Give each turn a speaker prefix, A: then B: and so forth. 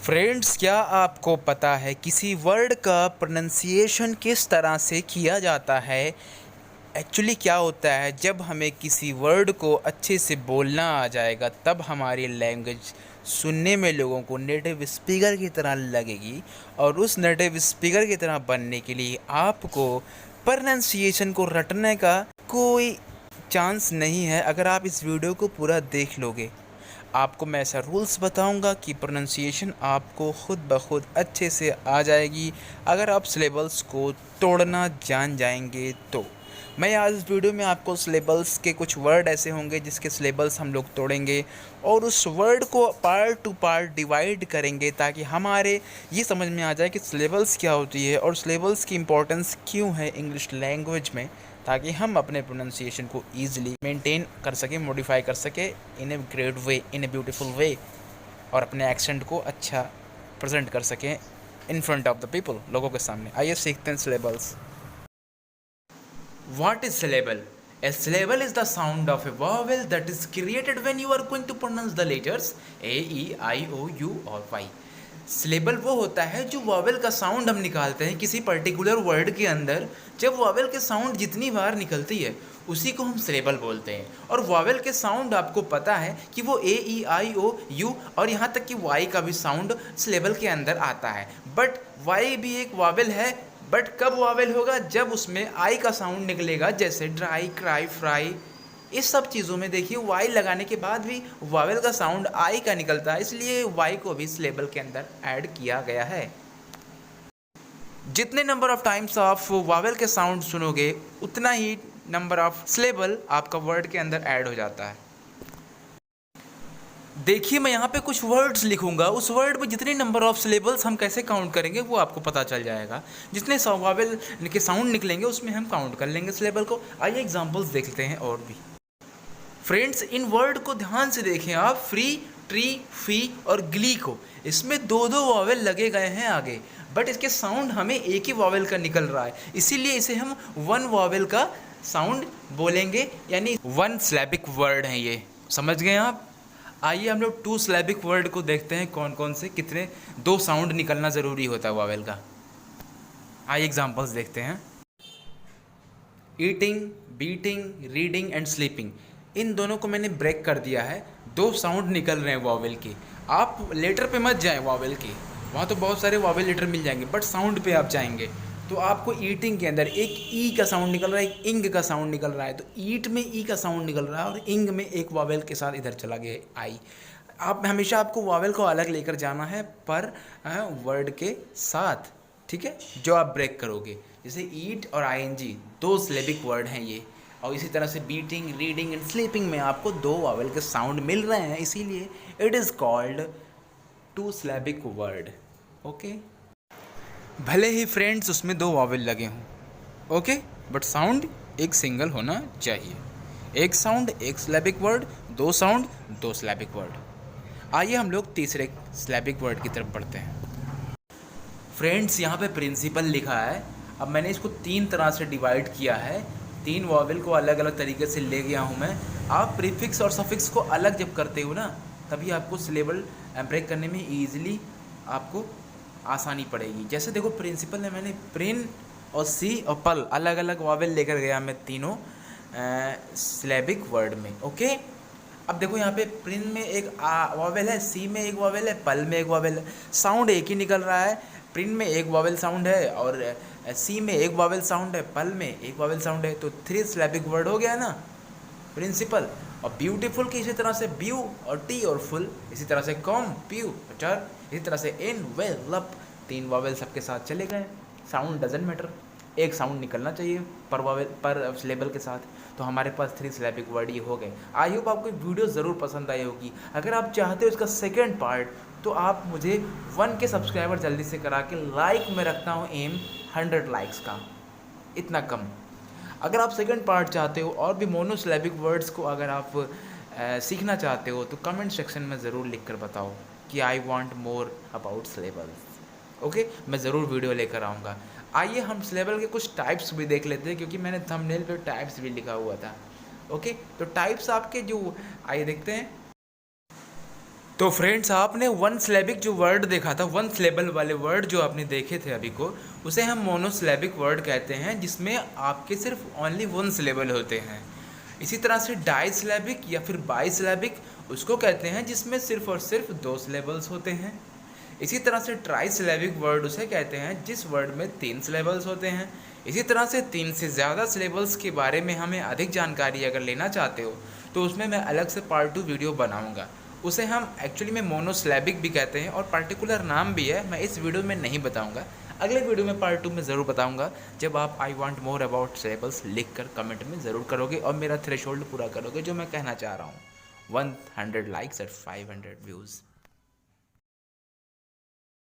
A: Friends, क्या आपको पता है किसी वर्ड का प्रोनंसिएशन किस तरह से किया जाता है? एक्चुअली क्या होता है, जब हमें किसी वर्ड को अच्छे से बोलना आ जाएगा तब हमारी लैंग्वेज सुनने में लोगों को नेटिव स्पीकर की तरह लगेगी। और उस नेटिव स्पीकर की तरह बनने के लिए आपको प्रोनंसिएशन को रटने का कोई चांस नहीं है। अगर आप इस वीडियो को पूरा देख लोगे, आपको मैं ऐसा रूल्स बताऊंगा कि प्रोनंसिएशन आपको खुद ब खुद अच्छे से आ जाएगी अगर आप सिलेबल्स को तोड़ना जान जाएंगे तो। मैं आज इस वीडियो में आपको सिलेबल्स के कुछ वर्ड ऐसे होंगे जिसके सिलेबल्स हम लोग तोड़ेंगे और उस वर्ड को पार्ट टू पार्ट डिवाइड करेंगे ताकि हमारे ये समझ में आ जाए कि सिलेबल्स क्या होती है और सिलेबल्स की इम्पोर्टेंस क्यों है इंग्लिश लैंग्वेज में, ताकि हम अपने प्रोनंसिएशन को ईजिली मेंटेन कर सकें, मॉडिफाई कर सकें इन a great way, in a beautiful way, और अपने एक्सेंट को अच्छा प्रेजेंट कर सकें in front of the people, लोगों के सामने। आइए सीखते हैं syllables. What is syllable? A syllable is the sound of a vowel that is created when you are going to pronounce the letters A, E, I, O, U और Y. Syllable वो होता है जो वावेल का sound हम निकालते हैं किसी पर्टिकुलर वर्ड के अंदर। जब वावेल के साउंड जितनी बार निकलती है उसी को हम सिलेबल बोलते हैं। और वावेल के साउंड आपको पता है कि वो ए ई आई ओ यू और यहाँ तक कि वाई का भी साउंड सिलेबल के अंदर आता है। बट वाई भी एक वावेल है, बट कब वावेल होगा? जब उसमें आई का साउंड निकलेगा, जैसे ड्राई, क्राई, फ्राई, इस सब चीज़ों में देखिए वाई लगाने के बाद भी वावेल का साउंड आई का निकलता है, इसलिए वाई को भी सिलेबल के अंदर ऐड किया गया है। जितने नंबर ऑफ टाइम्स आप वावेल के साउंड सुनोगे उतना ही नंबर ऑफ सिलेबल आपका वर्ड के अंदर ऐड हो जाता है। देखिए, मैं यहाँ पे कुछ वर्ड्स लिखूंगा, उस वर्ड में जितने नंबर ऑफ सिलेबल्स हम कैसे काउंट करेंगे वो आपको पता चल जाएगा। जितने वावेल के साउंड निकलेंगे उसमें हम काउंट कर लेंगे सिलेबल को। आइए एग्जांपल्स देख लेते हैं और भी। फ्रेंड्स, इन वर्ड को ध्यान से देखें आप, फ्री, ट्री, फी और ग्ली को, इसमें दो दो वावेल लगे गए हैं आगे, बट इसके साउंड हमें एक ही वावेल का निकल रहा है, इसीलिए इसे हम वन वावेल का साउंड बोलेंगे, यानी वन सिलेबिक वर्ड है ये। समझ गए आप? आइए हम लोग टू सिलेबिक वर्ड को देखते हैं, कौन कौन से कितने दो साउंड निकलना ज़रूरी होता है वावेल का। आइए एग्जांपल्स देखते हैं। Eating, beating, reading and sleeping, इन दोनों को मैंने ब्रेक कर दिया है, दो साउंड निकल रहे हैं वावेल के। आप लेटर पे मत जाएं वावेल के, वहाँ तो बहुत सारे वावेल लेटर मिल जाएंगे, बट साउंड पे आप जाएंगे तो आपको ईटिंग के अंदर एक ई का साउंड निकल रहा है, एक इंग का साउंड निकल रहा है, तो ईट में ई का साउंड निकल रहा है और इंग में एक वावेल के साथ इधर चला गया आई। आप हमेशा आपको वावेल को अलग लेकर जाना है पर वर्ड के साथ, ठीक है, जो आप ब्रेक करोगे। जैसे ईट और आईएनजी दो सिलेबिक वर्ड हैं ये, और इसी तरह से बीटिंग, रीडिंग एंड स्लीपिंग में आपको दो वावेल के साउंड मिल रहे हैं, इसीलिए it is called two syllabic word. Okay, भले ही फ्रेंड्स उसमें दो वावेल लगे हों, ओके, बट साउंड एक सिंगल होना चाहिए। एक साउंड एक सिलेबिक वर्ड, दो साउंड दो सिलेबिक वर्ड। आइए हम लोग तीसरे सिलेबिक वर्ड की तरफ बढ़ते हैं। फ्रेंड्स, यहाँ पे प्रिंसिपल लिखा है। अब मैंने इसको तीन तरह से डिवाइड किया है, तीन वावेल को अलग अलग तरीके से ले गया हूँ मैं। आप प्रीफिक्स और सफिक्स को अलग जब करते हो ना, तभी आपको सिलेबल ब्रेक करने में ईजिली आपको आसानी पड़ेगी। जैसे देखो, प्रिंसिपल में मैंने प्रिन और सी और पल अलग अलग वावेल लेकर गया मैं तीनों सिलेबिक वर्ड में। ओके, अब देखो यहाँ पे प्रिन में एक वावेल है, सी में एक वावेल है, पल में एक वावेल है, साउंड एक ही निकल रहा है। प्रिन में एक वावेल साउंड है और सी में एक वावेल साउंड है, पल में एक वावेल साउंड है, तो थ्री सिलेबिक वर्ड हो गया ना प्रिंसिपल। और ब्यूटीफुल की इसी तरह से ब्यू और टी और फुल, इसी तरह से कॉम, प्यू, टर, इसी तरह से इन, वेल, लप, तीन वावेल सबके साथ चले गए। साउंड डजेंट मैटर, एक साउंड निकलना चाहिए पर वावेल पर सिलेबल के साथ, तो हमारे पास थ्री सिलेबिक वर्ड ये हो गए। आई होप आपको वीडियो ज़रूर पसंद आई होगी। अगर आप चाहते हो इसका सेकेंड पार्ट तो आप मुझे 1 के सब्सक्राइबर जल्दी से करा के, लाइक में रखता हूँ एम 100 लाइक्स का, इतना कम। अगर आप सेकंड पार्ट चाहते हो और भी मोनोसिलेबिक वर्ड्स को अगर आप सीखना चाहते हो तो कमेंट सेक्शन में ज़रूर लिख कर बताओ कि I want more about syllables. Okay, मैं ज़रूर वीडियो लेकर आऊँगा। आइए हम सिलेबल के कुछ टाइप्स भी देख लेते हैं, क्योंकि मैंने थंबनेल पे टाइप्स भी लिखा हुआ था। ओके, तो टाइप्स आपके जो, आइए देखते हैं। तो फ्रेंड्स, आपने वन सिलेबिक जो वर्ड देखा था, वन सिलेबल वाले वर्ड जो आपने देखे थे अभी को, उसे हम मोनोसिलेबिक वर्ड कहते हैं, जिसमें आपके सिर्फ ओनली वन सिलेबल होते हैं। इसी तरह से डाई सिलेबिक या फिर बाई सिलेबिक उसको कहते हैं जिसमें सिर्फ और सिर्फ दो सिलेबल्स होते हैं। इसी तरह से ट्राई सिलेबिक वर्ड उसे कहते हैं जिस वर्ड में तीन सिलेबल्स होते हैं। इसी तरह से तीन से ज़्यादा सिलेबल्स के बारे में हमें अधिक जानकारी अगर लेना चाहते हो तो उसमें मैं अलग से पार्ट 2 वीडियो बनाऊंगा। उसे हम एक्चुअली में मोनोसिलेबिक भी कहते हैं और पार्टिकुलर नाम भी है, मैं इस वीडियो में नहीं बताऊंगा। अगले वीडियो में पार्ट 2 में ज़रूर बताऊंगा, जब आप I want more about syllables लिख कर कमेंट में ज़रूर करोगे और मेरा थ्रेशोल्ड पूरा करोगे जो मैं कहना चाह रहा हूँ, 100 लाइक्स और 500 व्यूज़।